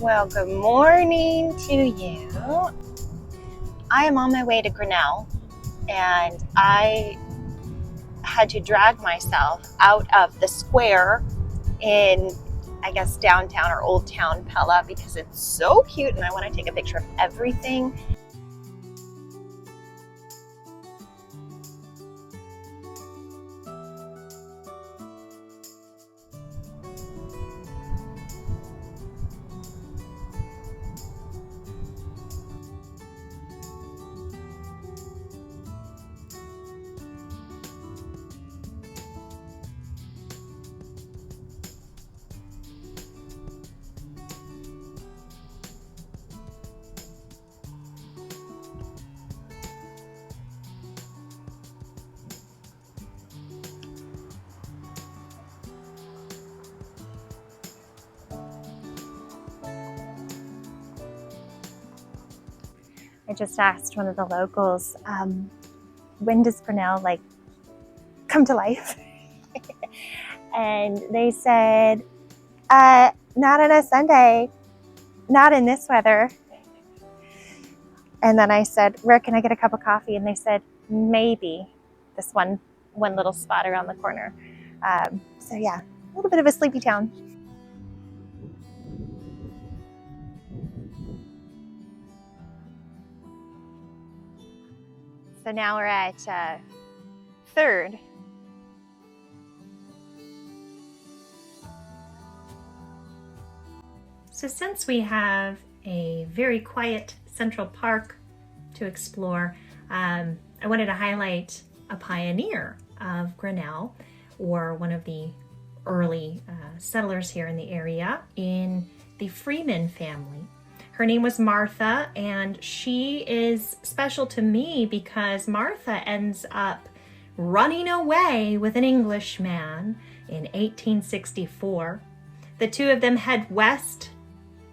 Well, good morning to you. I am on my way to Grinnell, and I had to drag myself out of the square in, I guess, downtown or Old Town Pella because it's so cute and I want to take a picture of everything. I just asked one of the locals, when does Grinnell come to life? And they said, not on a Sunday, not in this weather. And then I said, where can I get a cup of coffee? And they said, maybe this one little spot around the corner. So yeah, a little bit of a sleepy town. So now we're at 3rd. So since we have a very quiet Central Park to explore, I wanted to highlight a pioneer of Grinnell, or one of the early settlers here in the area, in the Freeman family. Her name was Martha, and she is special to me because Martha ends up running away with an Englishman in 1864. The two of them head west,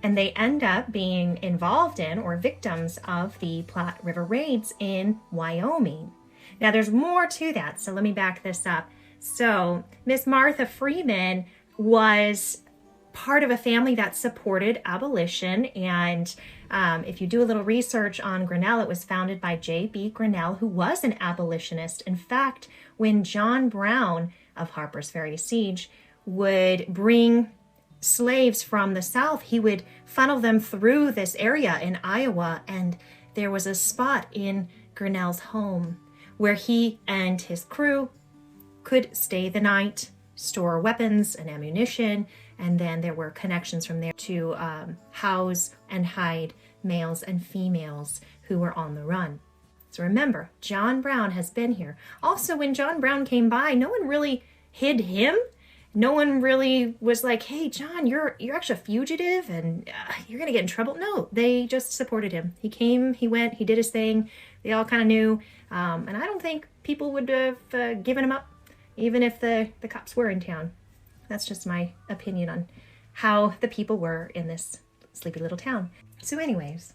and they end up being involved in or victims of the Platte River raids in Wyoming. Now there's more to that, so let me back this up. So Miss Martha Freeman was part of a family that supported abolition, and if you do a little research on Grinnell, it was founded by J.B. Grinnell, who was an abolitionist. In fact, when John Brown of Harper's Ferry Siege would bring slaves from the South, he would funnel them through this area in Iowa, and there was a spot in Grinnell's home where he and his crew could stay the night, store weapons and ammunition, and then there were connections from there to house and hide males and females who were on the run. So remember, John Brown has been here. Also, when John Brown came by, no one really hid him. No one really was like, hey, John, you're actually a fugitive and you're going to get in trouble. No, they just supported him. He came, he went, he did his thing. They all kind of knew. And I don't think people would have given him up, even if the cops were in town. That's just my opinion on how the people were in this sleepy little town. So anyways,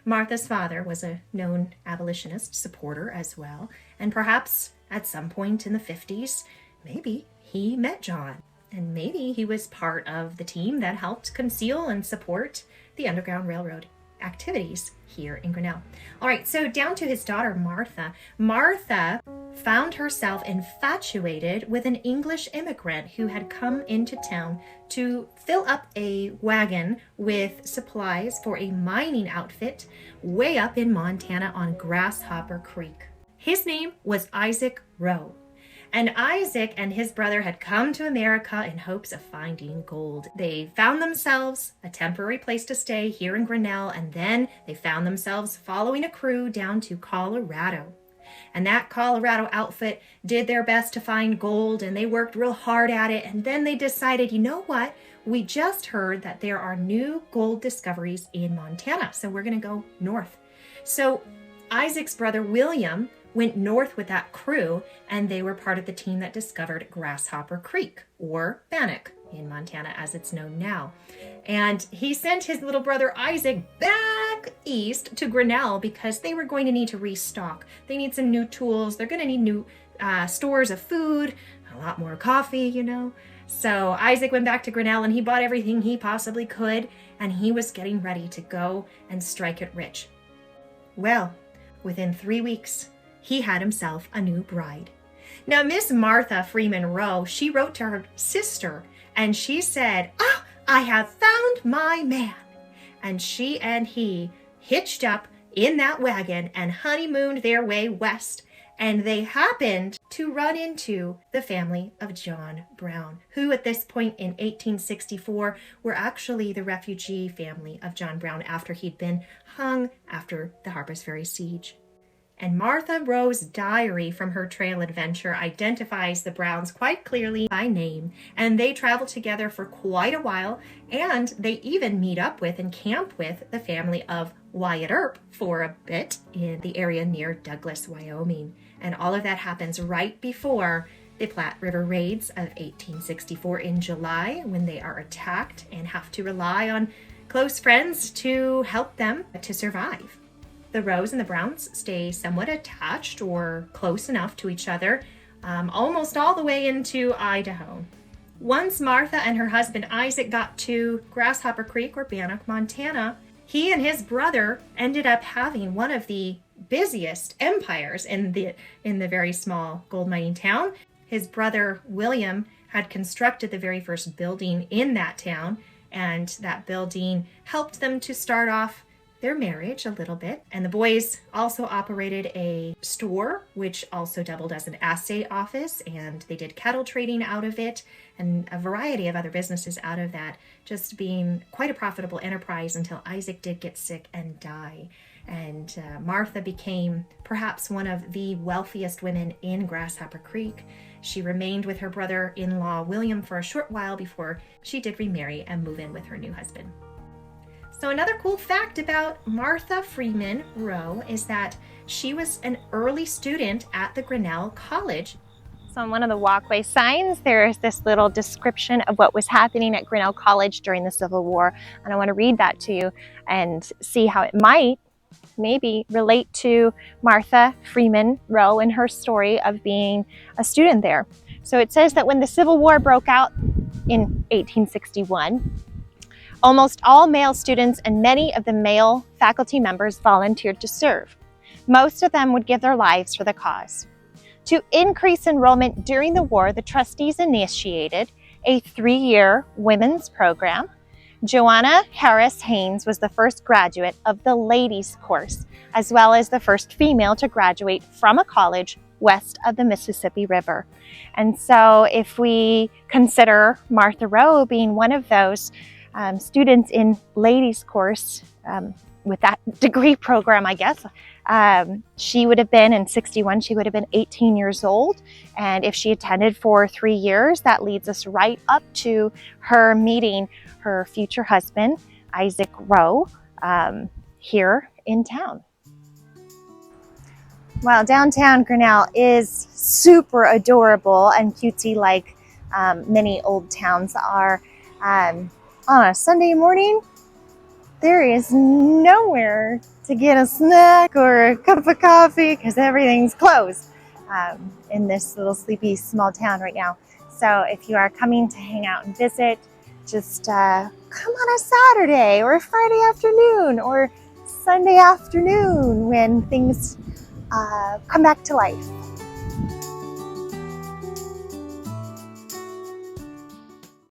Martha's father was a known abolitionist supporter as well. And perhaps at some point in the 50s, maybe he met John. And maybe he was part of the team that helped conceal and support the Underground Railroad activities here in Grinnell. All right, so down to his daughter, Martha. Martha found herself infatuated with an English immigrant who had come into town to fill up a wagon with supplies for a mining outfit way up in Montana on Grasshopper Creek. His name was Isaac Roe. And Isaac and his brother had come to America in hopes of finding gold. They found themselves a temporary place to stay here in Grinnell, and then they found themselves following a crew down to Colorado. And that Colorado outfit did their best to find gold, and they worked real hard at it. And then they decided, you know what? We just heard that there are new gold discoveries in Montana, so we're going to go north. So Isaac's brother William went north with that crew, and they were part of the team that discovered Grasshopper Creek, or Bannock in Montana as it's known now. And he sent his little brother Isaac back east to Grinnell because they were going to need to restock. They need some new tools. They're going to need new stores of food, a lot more coffee, you know. So Isaac went back to Grinnell and he bought everything he possibly could, and he was getting ready to go and strike it rich. Well, within 3 weeks, he had himself a new bride. Now, Miss Martha Freeman Roe, she wrote to her sister and she said, "Ah, I have found my man." And she and he hitched up in that wagon and honeymooned their way west. And they happened to run into the family of John Brown, who at this point in 1864 were actually the refugee family of John Brown after he'd been hung after the Harper's Ferry siege. And Martha Roe's diary from her trail adventure identifies the Browns quite clearly by name, and they travel together for quite a while, and they even meet up with and camp with the family of Wyatt Earp for a bit in the area near Douglas, Wyoming. And all of that happens right before the Platte River raids of 1864 in July, when they are attacked and have to rely on close friends to help them to survive. The Roes and the Browns stay somewhat attached or close enough to each other almost all the way into Idaho. Once Martha and her husband Isaac got to Grasshopper Creek or Bannock, Montana, he and his brother ended up having one of the busiest empires in the very small gold mining town. His brother William had constructed the very first building in that town, and that building helped them to start off their marriage a little bit. And the boys also operated a store, which also doubled as an assay office, and they did cattle trading out of it and a variety of other businesses out of that, just being quite a profitable enterprise until Isaac did get sick and die. And Martha became perhaps one of the wealthiest women in Grasshopper Creek. She remained with her brother-in-law William for a short while before she did remarry and move in with her new husband. So another cool fact about Martha Freeman Roe is that she was an early student at the Grinnell College. So on one of the walkway signs, there is this little description of what was happening at Grinnell College during the Civil War. And I want to read that to you and see how it might maybe relate to Martha Freeman Roe and her story of being a student there. So it says that when the Civil War broke out in 1861, almost all male students and many of the male faculty members volunteered to serve. Most of them would give their lives for the cause. To increase enrollment during the war, the trustees initiated a 3-year women's program. Joanna Harris Haynes was the first graduate of the ladies' course, as well as the first female to graduate from a college west of the Mississippi River. And so if we consider Martha Roe being one of those students in ladies' course with that degree program, I guess, she would have been in 61, she would have been 18 years old. And if she attended for 3 years, that leads us right up to her meeting her future husband, Isaac Roe, here in town. Well, downtown Grinnell is super adorable and cutesy like many old towns are. On a Sunday morning, there is nowhere to get a snack or a cup of coffee because everything's closed in this little sleepy small town right now. So if you are coming to hang out and visit, just come on a Saturday or a Friday afternoon or Sunday afternoon when things come back to life.